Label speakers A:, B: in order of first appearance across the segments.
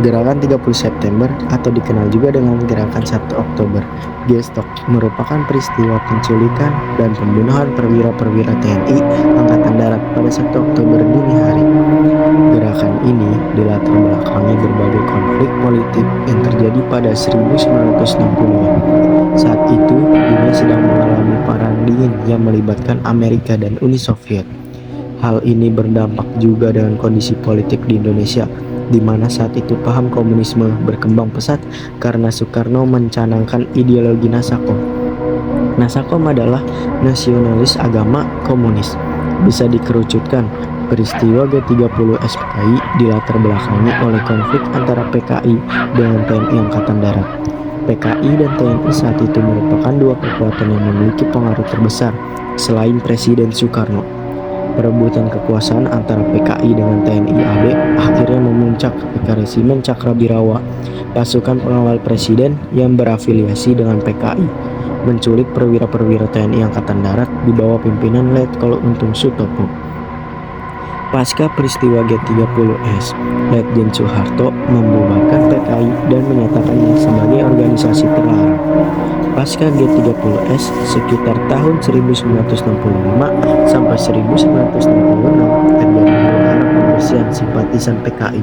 A: Gerakan 30 September atau dikenal juga dengan Gerakan 1 Oktober Gestok merupakan peristiwa penculikan dan pembunuhan perwira-perwira TNI Angkatan Darat pada 1 Oktober dini hari. Gerakan ini dilatar belakangi berbagai konflik politik yang terjadi pada 1960-an. Saat itu, dunia sedang mengalami perang dingin yang melibatkan Amerika dan Uni Soviet. Hal ini berdampak juga dengan kondisi politik di Indonesia, di mana saat itu paham komunisme berkembang pesat karena Soekarno mencanangkan ideologi Nasakom. Nasakom adalah nasionalis agama komunis. Bisa dikerucutkan, peristiwa G30 SPKI dilatar belakangi oleh konflik antara PKI dengan TNI Angkatan Darat. PKI dan TNI saat itu merupakan dua kekuatan yang memiliki pengaruh terbesar selain Presiden Soekarno. Perebutan kekuasaan antara PKI dengan TNI AD akhirnya memuncak ketika resimen Cakrabirawa, pasukan pengawal presiden yang berafiliasi dengan PKI, menculik perwira-perwira TNI Angkatan Darat di bawah pimpinan Letkol Untung Sutopo. Pasca peristiwa G30S, Letjen Soeharto membubarkan PKI dan menyatakannya sebagai organisasi terlarang. Pasca G30S, sekitar tahun 1965 sampai 1966 terjadi huru-hara pembersihan simpatisan PKI.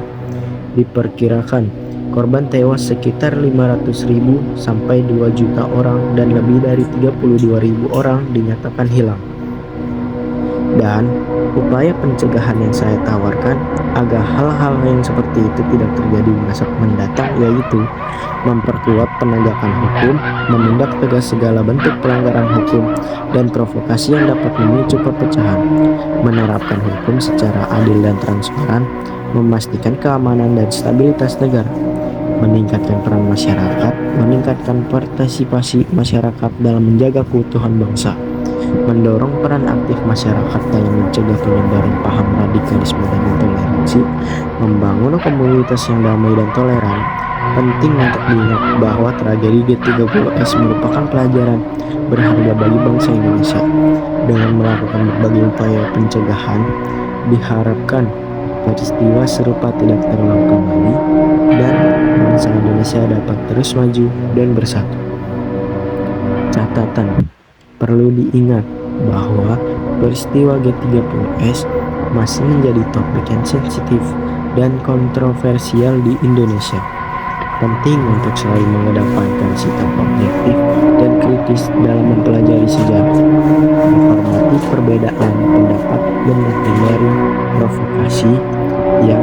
A: Diperkirakan korban tewas sekitar 500.000 sampai 2 juta orang dan lebih dari 32.000 orang dinyatakan hilang. Dan upaya pencegahan yang saya tawarkan agar hal-hal yang seperti itu tidak terjadi di masa mendatang, yaitu memperkuat penegakan hukum, menindak tegas segala bentuk pelanggaran hukum dan provokasi yang dapat memicu perpecahan, menerapkan hukum secara adil dan transparan, memastikan keamanan dan stabilitas negara, meningkatkan peran masyarakat, meningkatkan partisipasi masyarakat dalam menjaga keutuhan bangsa, mendorong peran aktif masyarakat dalam mencegah penyebaran paham radikalisme dan intoleransi, membangun komunitas yang damai dan toleran. Penting untuk diingat bahwa tragedi G30S merupakan pelajaran berharga bagi bangsa Indonesia. Dengan melakukan berbagai upaya pencegahan, diharapkan peristiwa serupa tidak terulang kembali dan bangsa Indonesia dapat terus maju dan bersatu. Catatan: perlu diingat bahwa peristiwa G30S masih menjadi topik yang sensitif dan kontroversial di Indonesia. Penting untuk selalu mengedepankan sikap objektif dan kritis dalam mempelajari sejarah, menghormati perbedaan pendapat dan menghindari provokasi yang